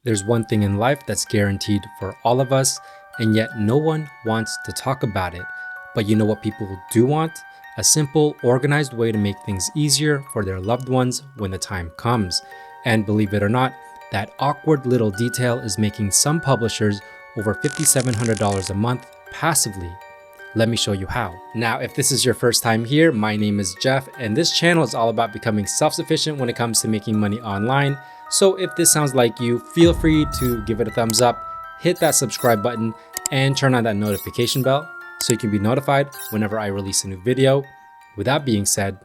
There's one thing in life that's guaranteed for all of us, and yet no one wants to talk about it. But you know what people do want? A simple, organized way to make things easier for their loved ones when the time comes. And believe it or not, that awkward little detail is making some publishers over $5,700 a month passively. Let me show you how. Now, if this is your first time here, my name is Jeff, and this channel is all about becoming self-sufficient when it comes to making money online. So if this sounds like you, feel free to give it a thumbs up, hit that subscribe button, and turn on that notification bell so you can be notified whenever I release a new video. With that being said,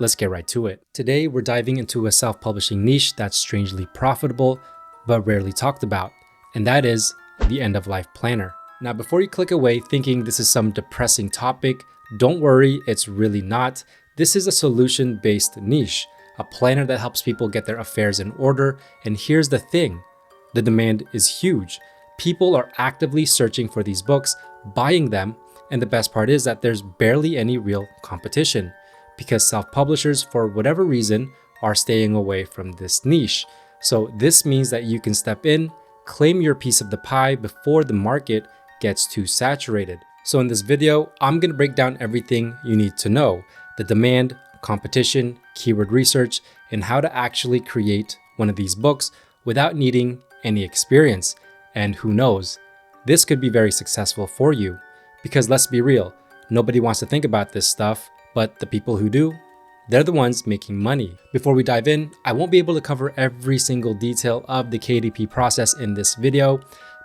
let's get right to it. Today, we're diving into a self-publishing niche that's strangely profitable, but rarely talked about, and that is the end-of-life planner. Now, before you click away thinking this is some depressing topic, don't worry, it's really not. This is a solution-based niche, a planner that helps people get their affairs in order. And here's the thing, the demand is huge. People are actively searching for these books, buying them, and the best part is that there's barely any real competition because self-publishers, for whatever reason, are staying away from this niche. So this means that you can step in, claim your piece of the pie before the market gets too saturated. So in this video, I'm going to break down everything you need to know: the demand, competition, keyword research, and how to actually create one of these books without needing any experience. And who knows, this could be very successful for you because let's be real, nobody wants to think about this stuff, but the people who do, they're the ones making money. Before we dive in, I won't be able to cover every single detail of the KDP process in this video.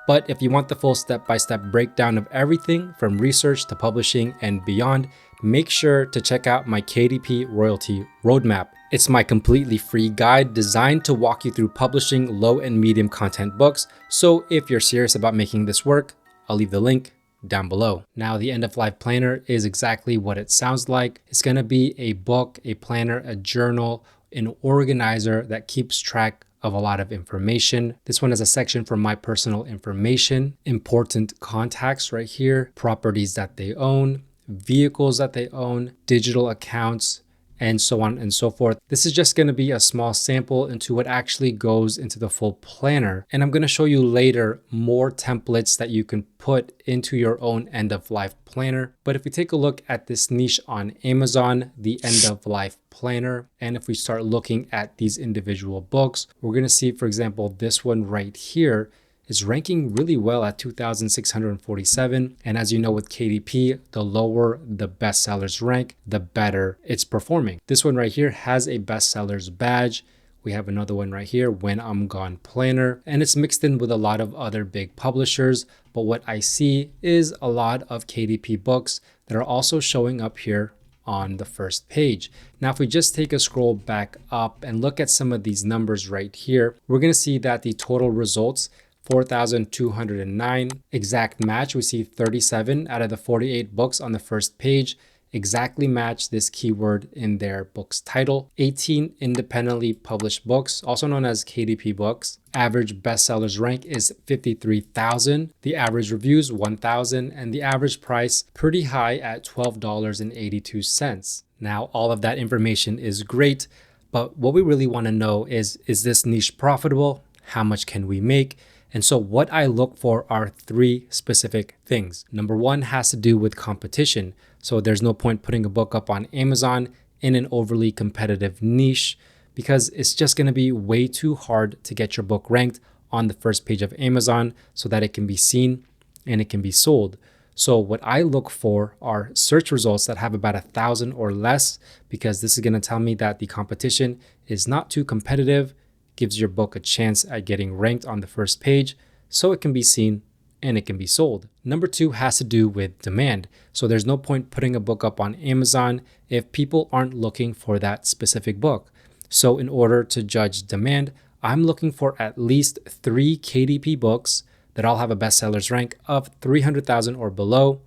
But if you want the full step-by-step breakdown of everything from research to publishing and beyond, make sure to check out my KDP royalty roadmap. It's my completely free guide designed to walk you through publishing low and medium content books. So if you're serious about making this work, I'll leave the link down below. Now, the end-of-life planner is exactly what it sounds like. It's going to be a book, a planner, a journal, an organizer that keeps track of a lot of information. This one has a section for my personal information, important contacts right here, properties that they own, vehicles that they own, digital accounts, and so on and so forth. This is just going to be a small sample into what actually goes into the full planner. And I'm going to show you later more templates that you can put into your own end-of-life planner. But if we take a look at this niche on Amazon, the end-of-life planner, and if we start looking at these individual books, we're going to see, for example, this one right here is ranking really well at 2,647. And as you know, with KDP, the lower the bestsellers rank, the better it's performing. This one right here has a bestsellers badge. We have another one right here, When I'm Gone Planner, and it's mixed in with a lot of other big publishers. But what I see is a lot of KDP books that are also showing up here on the first page. Now, if we just take a scroll back up and look at some of these numbers right here, we're going to see that the total results 4,209. Exact match, we see 37 out of the 48 books on the first page exactly match this keyword in their book's title. 18 independently published books, also known as KDP books. Average bestsellers rank is 53,000. The average reviews 1,000, and the average price pretty high at $12.82. Now, all of that information is great, but what we really want to know is this niche profitable? How much can we make? And so what I look for are three specific things. Number one has to do with competition. So there's no point putting a book up on Amazon in an overly competitive niche because it's just going to be way too hard to get your book ranked on the first page of Amazon so that it can be seen and it can be sold. So what I look for are search results that have about 1,000 or less, because this is going to tell me that the competition is not too competitive, gives your book a chance at getting ranked on the first page so it can be seen and it can be sold. Number two has to do with demand. So there's no point putting a book up on Amazon if people aren't looking for that specific book. So in order to judge demand, I'm looking for at least 3 KDP books that all have a bestsellers rank of 300,000 or below,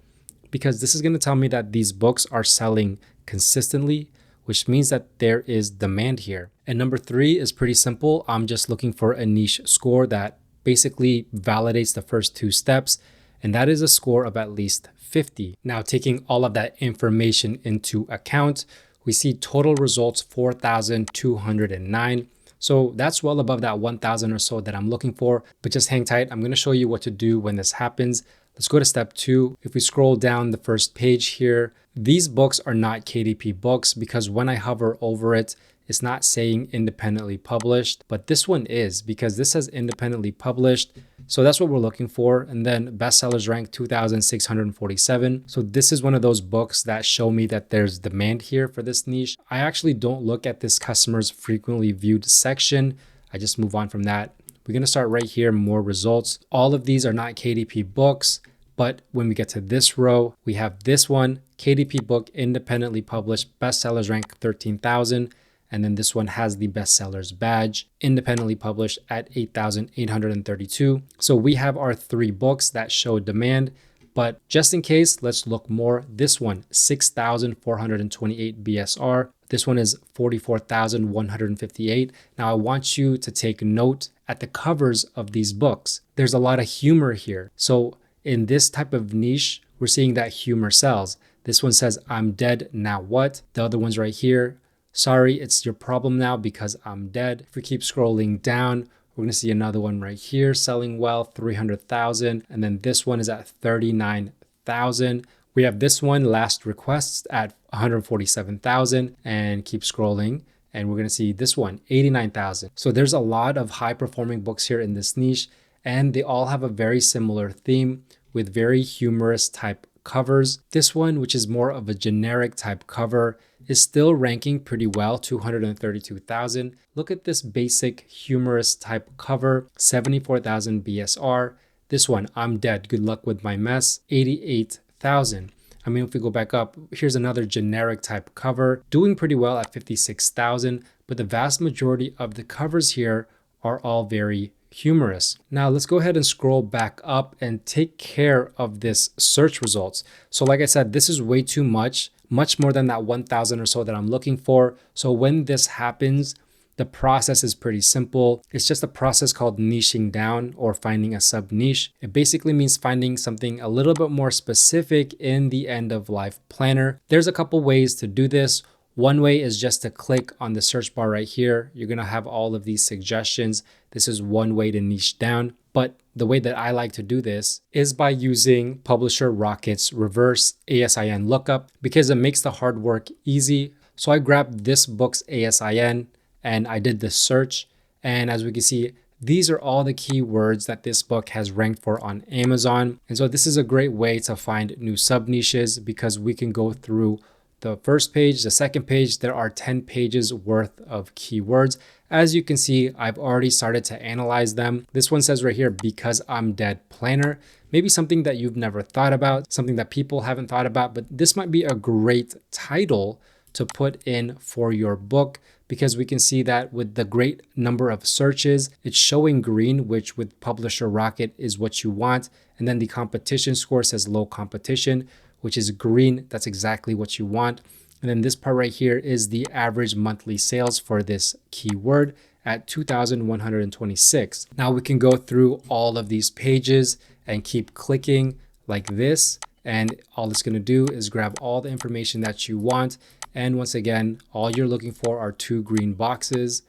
because this is going to tell me that these books are selling consistently, which means that there is demand here. And number 3 is pretty simple. I'm just looking for a niche score that basically validates the first 2 steps, and that is a score of at least 50. Now, taking all of that information into account, we see total results 4,209. So that's well above that 1,000 or so that I'm looking for, but just hang tight. I'm going to show you what to do when this happens. Let's go to step 2. If we scroll down the first page here, these books are not KDP books because when I hover over it, it's not saying independently published, but this one is because this says independently published. So that's what we're looking for. And then bestsellers rank 2,647. So this is one of those books that show me that there's demand here for this niche. I actually don't look at this customers frequently viewed section. I just move on from that. We're going to start right here, more results. All of these are not KDP books, but when we get to this row, we have this one, KDP book, independently published, bestsellers rank 13,000. And then this one has the bestsellers badge, independently published at 8,832. So we have our 3 books that show demand, but just in case, let's look more. This one, 6,428 BSR. This one is 44,158. Now I want you to take note at the covers of these books. There's a lot of humor here. So in this type of niche, we're seeing that humor sells. This one says, I'm dead, now what? The other one's right here. Sorry, it's your problem now because I'm dead. If we keep scrolling down, we're going to see another one right here selling well, 300,000. And then this one is at 39,000. We have this one, last requests, at 147,000, and keep scrolling. And we're going to see this one, 89,000. So there's a lot of high performing books here in this niche, and they all have a very similar theme with very humorous type covers. This one, which is more of a generic type cover, is still ranking pretty well, 232,000. Look at this basic humorous type cover, 74,000 BSR. This one, I'm dead, good luck with my mess, 88,000. I mean, if we go back up, here's another generic type cover, doing pretty well at 56,000, but the vast majority of the covers here are all very humorous. Now let's go ahead and scroll back up and take care of this search results. So like I said, this is way too much more than that 1,000 or so that I'm looking for. So when this happens, the process is pretty simple. It's just a process called niching down or finding a sub niche. It basically means finding something a little bit more specific in the end of life planner. There's a couple ways to do this. One way is just to click on the search bar right here. You're going to have all of these suggestions. This is one way to niche down. But the way that I like to do this is by using Publisher Rocket's reverse ASIN lookup because it makes the hard work easy. So I grabbed this book's ASIN and I did the search. And as we can see, these are all the keywords that this book has ranked for on Amazon. And so this is a great way to find new sub niches because we can go through the first page, the second page. There are 10 pages worth of keywords. As you can see, I've already started to analyze them. This one says right here, because I'm dead planner. Maybe something that you've never thought about, something that people haven't thought about, but this might be a great title to put in for your book because we can see that with the great number of searches, it's showing green, which with Publisher Rocket is what you want. And then the competition score says low competition, which is green. That's exactly what you want. And then this part right here is the average monthly sales for this keyword at 2,126. Now we can go through all of these pages and keep clicking like this. And all it's going to do is grab all the information that you want. And once again, all you're looking for are 2 green boxes.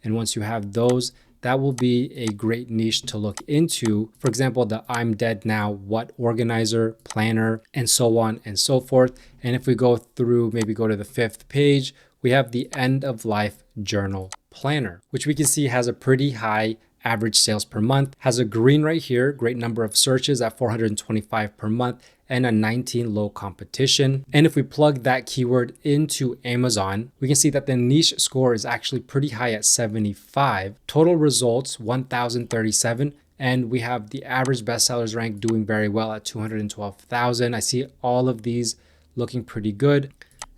And once you have those, that will be a great niche to look into. For example, the I'm dead now, what organizer, planner, and so on and so forth. And if we go through, maybe go to the 5th page, we have the end of life journal planner, which we can see has a pretty high average sales per month, has a green right here, great number of searches at 425 per month, and a 19 low competition. And if we plug that keyword into Amazon, we can see that the niche score is actually pretty high at 75. Total results, 1,037. And we have the average bestsellers rank doing very well at 212,000. I see all of these looking pretty good.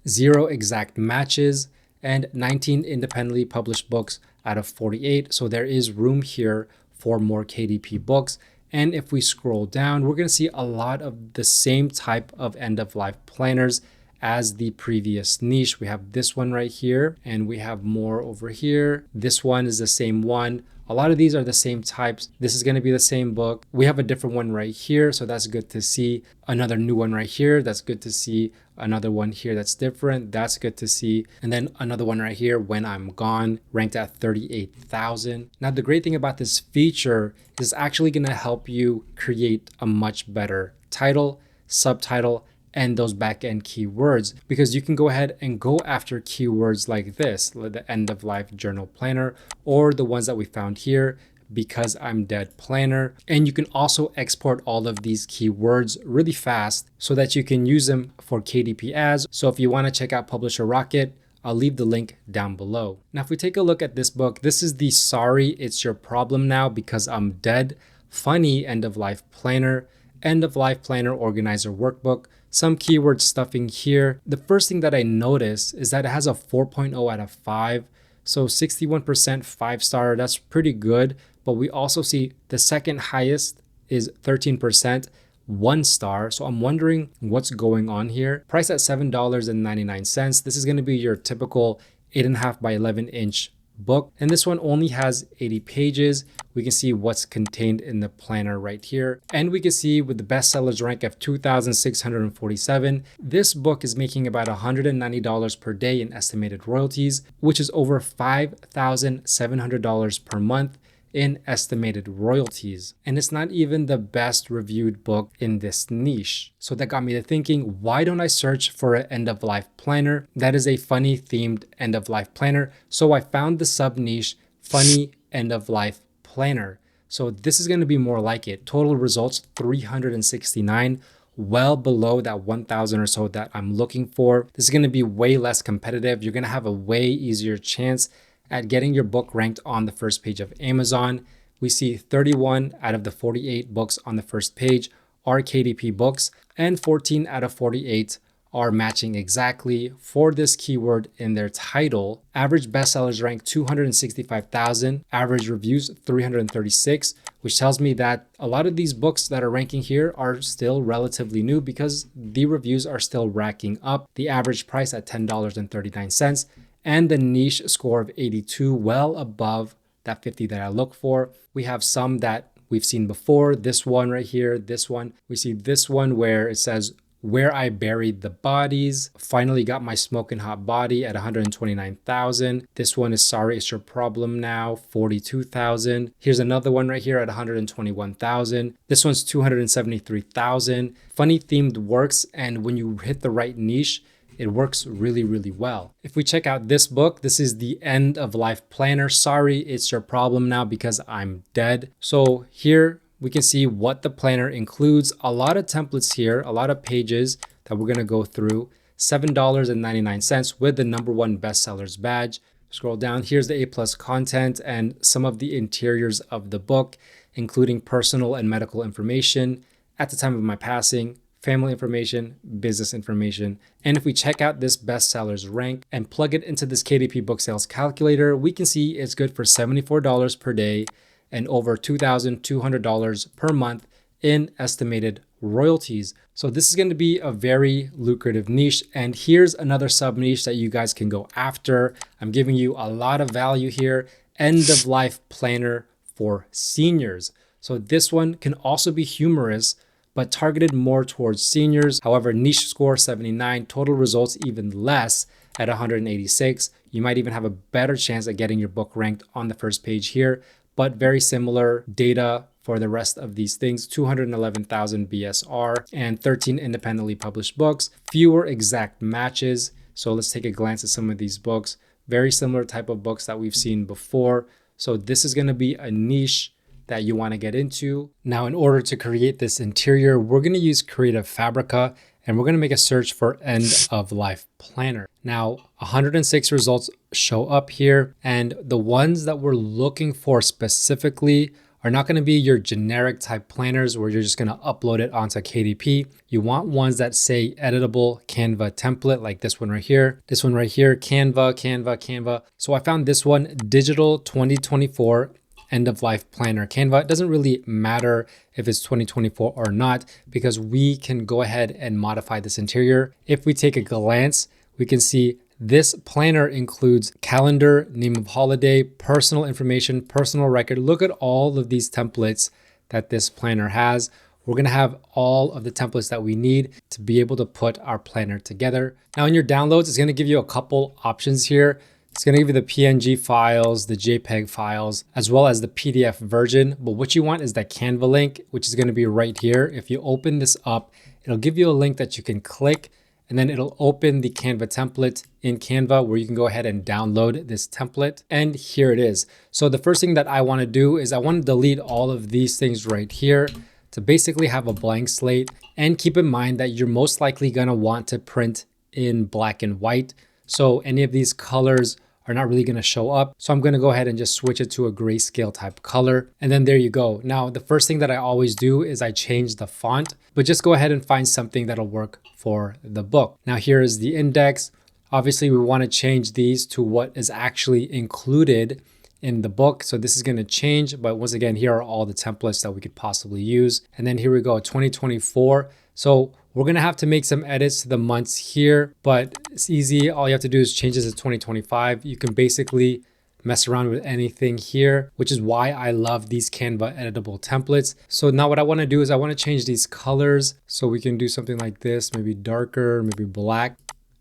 0 exact matches and 19 independently published books out of 48. So there is room here for more KDP books. And if we scroll down, we're going to see a lot of the same type of end of life planners as the previous niche. We have this one right here, and we have more over here. This one is the same one. A lot of these are the same types. This is going to be the same book. We have a different one right here, so that's good to see. Another new one right here, that's good to see. Another one here that's different, that's good to see. And then another one right here, When I'm Gone, ranked at 38,000. Now, the great thing about this feature is actually going to help you create a much better title, subtitle, and those back-end keywords, because you can go ahead and go after keywords like this, like the end of life journal planner, or the ones that we found here, Because I'm Dead planner. And you can also export all of these keywords really fast so that you can use them for KDP ads. So if you want to check out Publisher Rocket, I'll leave the link down below. Now, if we take a look at this book, this is the Sorry It's Your Problem Now Because I'm Dead funny end of life planner, end of life planner organizer workbook. Some keyword stuffing here. The first thing that I noticed is that it has a 4.0 out of 5. So 61% 5-star, that's pretty good. But we also see the second highest is 13% 1-star. So I'm wondering what's going on here. Price at $7.99. This is going to be your typical 8.5 by 11 inch book. And this one only has 80 pages. We can see what's contained in the planner right here. And we can see with the bestsellers rank of 2,647, this book is making about $190 per day in estimated royalties, which is over $5,700 per month in estimated royalties. And it's not even the best reviewed book in this niche. So that got me to thinking, why don't I search for an end of life planner that is a funny themed end of life planner? So I found the sub niche funny end of life planner. So this is going to be more like it. Total results 369, well below that 1,000 or so that I'm looking for. This is going to be way less competitive. You're going to have a way easier chance at getting your book ranked on the first page of Amazon. We see 31 out of the 48 books on the first page are KDP books, and 14 out of 48 are matching exactly for this keyword in their title. Average bestsellers rank 265,000, average reviews 336, which tells me that a lot of these books that are ranking here are still relatively new because the reviews are still racking up. The average price at $10.39. And the niche score of 82, well above that 50 that I look for. We have some that we've seen before. This one right here, this one. We see this one where it says, Where I Buried the Bodies. Finally got my smoking hot body at 129,000. This one is Sorry It's Your Problem Now, 42,000. Here's another one right here at 121,000. This one's 273,000. Funny themed works, and when you hit the right niche, it works really, really well. If we check out this book, this is the end of life planner. Sorry, it's your problem now because I'm dead. So here we can see what the planner includes. A lot of templates here, a lot of pages that we're gonna go through. $7.99 with the #1 bestsellers badge. Scroll down, here's the A+ content and some of the interiors of the book, including personal and medical information at the time of my passing, family information, business information. And if we check out this bestsellers rank and plug it into this KDP book sales calculator, we can see it's good for $74 per day and over $2,200 per month in estimated royalties. So this is going to be a very lucrative niche. And here's another sub niche that you guys can go after. I'm giving you a lot of value here. End of life planner for seniors. So this one can also be humorous, but targeted more towards seniors. However, niche score 79, total results even less at 186. You might even have a better chance at getting your book ranked on the first page here, but very similar data for the rest of these things. 211,000 BSR and 13 independently published books, fewer exact matches. So let's take a glance at some of these books. Very similar type of books that we've seen before. So this is gonna be a niche that you want to get into. Now, in order to create this interior, we're going to use Creative Fabrica and we're going to make a search for end of life planner. Now, 106 results show up here, and the ones that we're looking for specifically are not going to be your generic type planners where you're just going to upload it onto KDP. You want ones that say editable Canva template, like this one right here, Canva. So I found this one, Digital 2024 End of Life Planner Canva. It doesn't really matter if it's 2024 or not, because we can go ahead and modify this interior. If we take a glance, we can see This planner includes calendar, name of holiday, personal information, personal record. Look at all of these templates that this planner has. We're gonna have all of the templates that we need to be able to put our planner together. Now in your downloads, it's gonna give you a couple options here. It's gonna give you the PNG files, the JPEG files, as well as the PDF version. But what you want is that Canva link, which is gonna be right here. If you open this up, it'll give you a link that you can click, and then it'll open the Canva template in Canva where you can go ahead and download this template. And here it is. So the first thing that I wanna do is I wanna delete all of these things right here to basically have a blank slate. And keep in mind that you're most likely gonna want to print in black and white. So any of these colors are not really gonna show up. So I'm gonna go ahead and just switch it to a grayscale type color. And then there you go. Now, the first thing that I always do is I change the font, but just go ahead and find something that'll work for the book. Now here is the index. Obviously we wanna change these to what is actually included in the book. So this is gonna change, but once again, here are all the templates that we could possibly use. And then here we go, 2024. So we're gonna have to make some edits to the months here, but it's easy. All you have to do is change this to 2025. You can basically mess around with anything here, which is why I love these Canva editable templates. So now what I wanna do is I wanna change these colors. So we can do something like this, maybe darker, maybe black,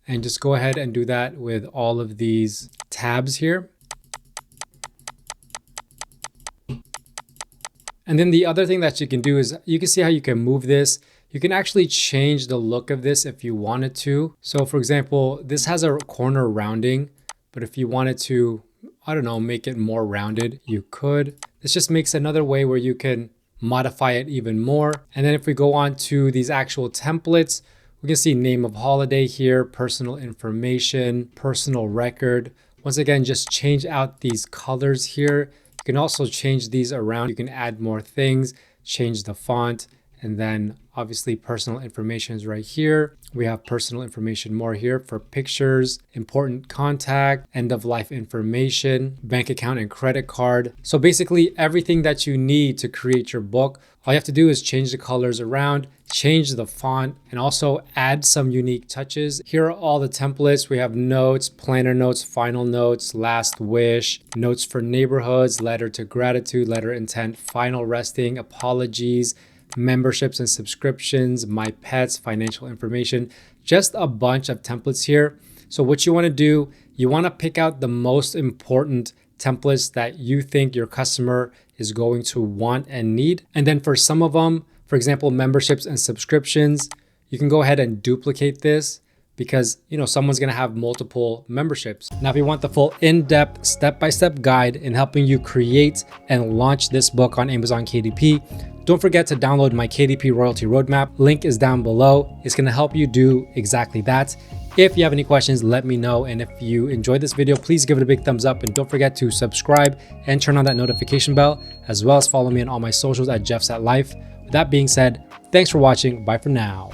and just go ahead and do that with all of these tabs here. And then the other thing that you can do is you can see how you can move this. You can actually change the look of this if you wanted to. So for example, this has a corner rounding, but if you wanted to, I don't know, make it more rounded, you could. This just makes another way where you can modify it even more. And then if we go on to these actual templates, we can see name of holiday here, personal information, personal record. Once again, just change out these colors here. You can also change these around. You can add more things, change the font, and then obviously personal information is right here. We have personal information more here for pictures, important contact, end of life information, bank account and credit card. So basically everything that you need to create your book, all you have to do is change the colors around, change the font, and also add some unique touches. Here are all the templates. We have notes, planner notes, final notes, last wish, notes for neighborhoods, letter to gratitude, letter intent, final resting, apologies, memberships and subscriptions, my pets, financial information, just a bunch of templates here. So what you want to do, you want to pick out the most important templates that you think your customer is going to want and need. And then for some of them, for example, memberships and subscriptions, you can go ahead and duplicate this because someone's going to have multiple memberships. Now, if you want the full in-depth step-by-step guide in helping you create and launch this book on Amazon KDP, don't forget to download my KDP Royalty Roadmap. Link is down below. It's gonna help you do exactly that. If you have any questions, let me know. And if you enjoyed this video, please give it a big thumbs up and don't forget to subscribe and turn on that notification bell, as well as follow me on all my socials at JeffSetLife. With that being said, thanks for watching. Bye for now.